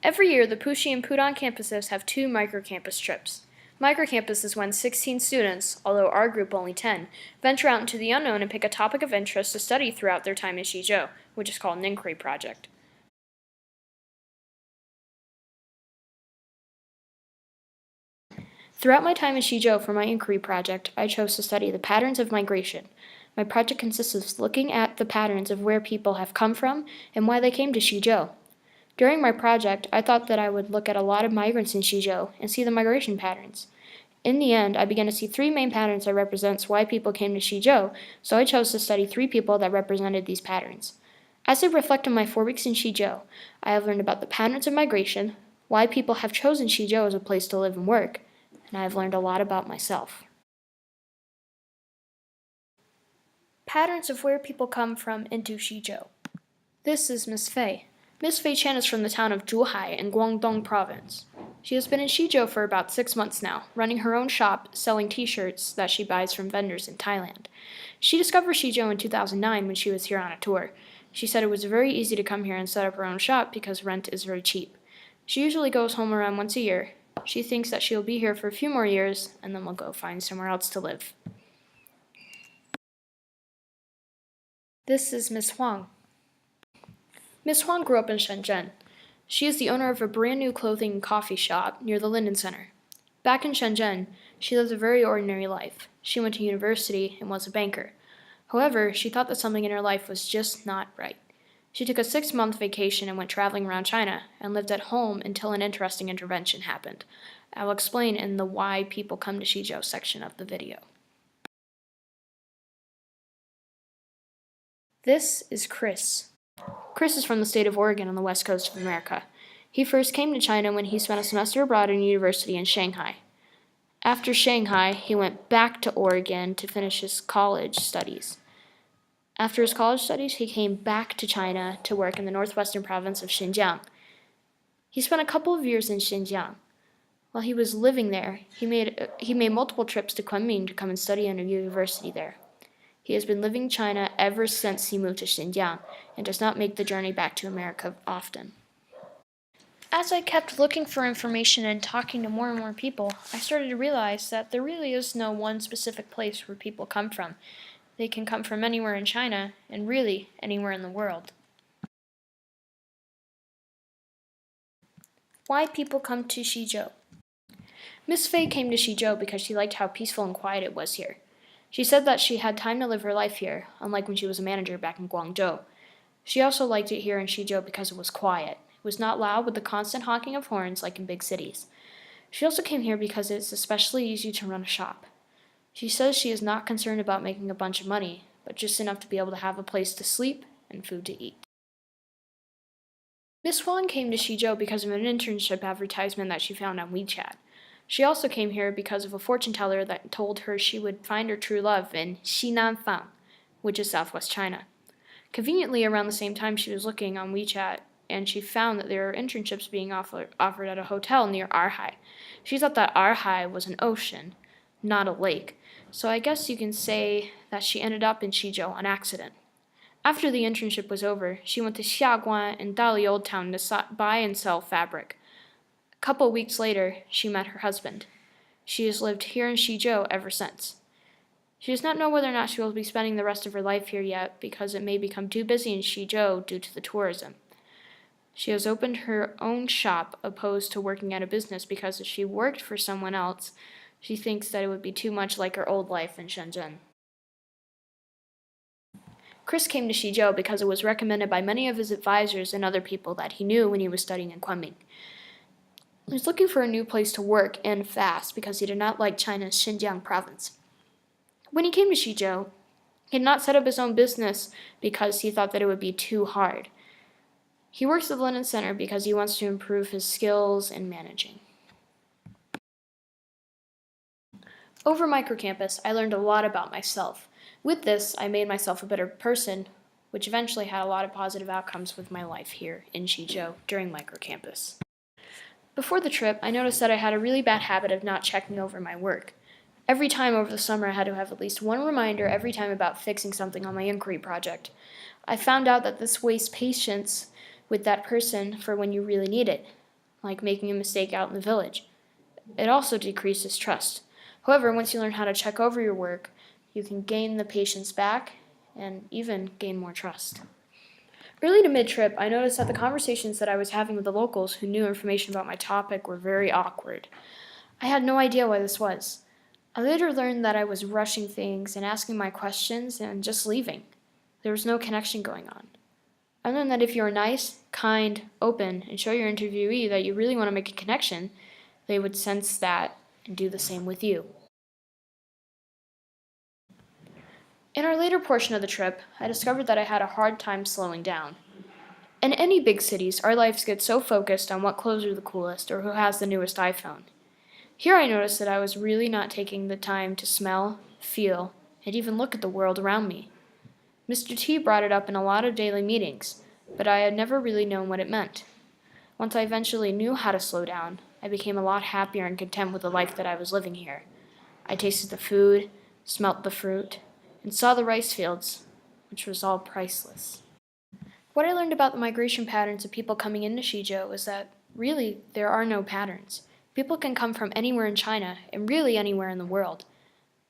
Every year, the Puxi and Pudong campuses have two microcampus trips. Microcampus is when 16 students, although our group only 10, venture out into the unknown and pick a topic of interest to study throughout their time in Xizhou, which is called an inquiry project. Throughout my time in Xizhou for my inquiry project, I chose to study the patterns of migration. My project consists of looking at the patterns of where people have come from and why they came to Xizhou. During my project, I thought that I would look at a lot of migrants in Xizhou and see the migration patterns. In the end, I began to see three main patterns that represents why people came to Xizhou, so I chose to study three people that represented these patterns. As I reflect on my 4 weeks in Xizhou, I have learned about the patterns of migration, why people have chosen Xizhou as a place to live and work, and I have learned a lot about myself. Patterns of where people come from into Xizhou. This is Miss Fei. Miss Fei Chen is from the town of Zhuhai in Guangdong Province. She has been in Xizhou for about 6 months now, running her own shop selling t-shirts that she buys from vendors in Thailand. She discovered Xizhou in 2009 when she was here on a tour. She said it was very easy to come here and set up her own shop because rent is very cheap. She usually goes home around once a year. She thinks that she'll be here for a few more years and then will go find somewhere else to live. This is Miss Huang. Miss Huang grew up in Shenzhen. She is the owner of a brand new clothing and coffee shop near the Linden Center. Back in Shenzhen, she lived a very ordinary life. She went to university and was a banker. However, she thought that something in her life was just not right. She took a 6-month vacation and went traveling around China and lived at home until an interesting intervention happened. I will explain in the Why People Come to Xizhou section of the video. This is Chris. Chris is from the state of Oregon on the west coast of America. He first came to China when he spent a semester abroad in university in Shanghai. After Shanghai, he went back to Oregon to finish his college studies. After his college studies, he came back to China to work in the northwestern province of Xinjiang. He spent a couple of years in Xinjiang. While he was living there, he made multiple trips to Kunming to come and study in a university there. He has been living in China ever since he moved to Xinjiang and does not make the journey back to America often. As I kept looking for information and talking to more and more people, I started to realize that there really is no one specific place where people come from. They can come from anywhere in China and really anywhere in the world. Why people come to Xizhou. Miss Fei came to Xizhou because she liked how peaceful and quiet it was here. She said that she had time to live her life here, unlike when she was a manager back in Guangzhou. She also liked it here in Xizhou because it was quiet. It was not loud with the constant honking of horns like in big cities. She also came here because it's especially easy to run a shop. She says she is not concerned about making a bunch of money, but just enough to be able to have a place to sleep and food to eat. Miss Huang came to Xizhou because of an internship advertisement that she found on WeChat. She also came here because of a fortune teller that told her she would find her true love in Xinanfang, which is southwest China. Conveniently, around the same time she was looking on WeChat, and she found that there were internships being offered at a hotel near Arhai. She thought that Arhai was an ocean, not a lake, so I guess you can say that she ended up in Xizhou on accident. After the internship was over, she went to Xiaguan and Dali Old Town to buy and sell fabric. A couple weeks later, she met her husband. She has lived here in Xizhou ever since. She does not know whether or not she will be spending the rest of her life here yet because it may become too busy in Xizhou due to the tourism. She has opened her own shop opposed to working at a business because if she worked for someone else, she thinks that it would be too much like her old life in Shenzhen. Chris came to Xizhou because it was recommended by many of his advisors and other people that he knew when he was studying in Kunming. He was looking for a new place to work and fast because he did not like China's Xinjiang province. When he came to Xizhou, he did not set up his own business because he thought that it would be too hard. He works at the Linden Center because he wants to improve his skills in managing. Over Microcampus, I learned a lot about myself. With this, I made myself a better person, which eventually had a lot of positive outcomes with my life here in Xizhou during Microcampus. Before the trip, I noticed that I had a really bad habit of not checking over my work. Every time over the summer, I had to have at least one reminder every time about fixing something on my inquiry project. I found out that this wastes patience with that person for when you really need it. like making a mistake out in the village. It also decreases trust. However, once you learn how to check over your work, you can gain the patients back and even gain more trust. Early to mid-trip, I noticed that the conversations that I was having with the locals who knew information about my topic were very awkward. I had no idea why this was. I later learned that I was rushing things and asking my questions and just leaving. There was no connection going on. I learned that if you're nice, kind, open, and show your interviewee that you really want to make a connection, they would sense that and do the same with you. In our later portion of the trip, I discovered that I had a hard time slowing down. In any big cities, our lives get so focused on what clothes are the coolest or who has the newest iPhone. Here I noticed that I was really not taking the time to smell, feel, and even look at the world around me. Mr. T brought it up in a lot of daily meetings, but I had never really known what it meant. Once I eventually knew how to slow down, I became a lot happier and content with the life that I was living here. I tasted the food, smelt the fruit, and saw the rice fields, which was all priceless. What I learned about the migration patterns of people coming into Xizhou is that really there are no patterns. People can come from anywhere in China and really anywhere in the world.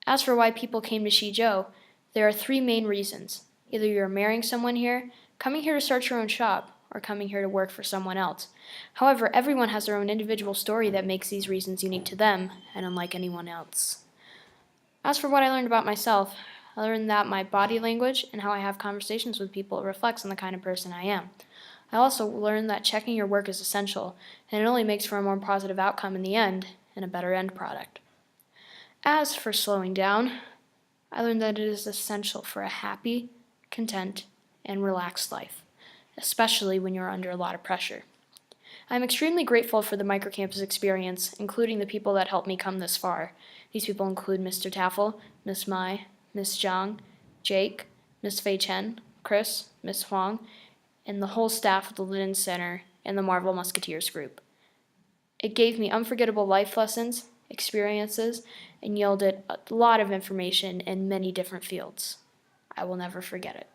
As for why people came to Xizhou, there are three main reasons. Either you're marrying someone here, coming here to start your own shop, or coming here to work for someone else. However, everyone has their own individual story that makes these reasons unique to them and unlike anyone else. As for what I learned about myself, I learned that my body language and how I have conversations with people reflects on the kind of person I am. I also learned that checking your work is essential, and it only makes for a more positive outcome in the end and a better end product. As for slowing down, I learned that it is essential for a happy, content, and relaxed life, especially when you're under a lot of pressure. I'm extremely grateful for the Microcampus experience, including the people that helped me come this far. These people include Mr. Taffel, Miss Mai, Miss Zhang, Jake, Miss Fei Chen, Chris, Miss Huang, and the whole staff of the Linen Center and the Marvel Musketeers group. It gave me unforgettable life lessons, experiences, and yielded a lot of information in many different fields. I will never forget it.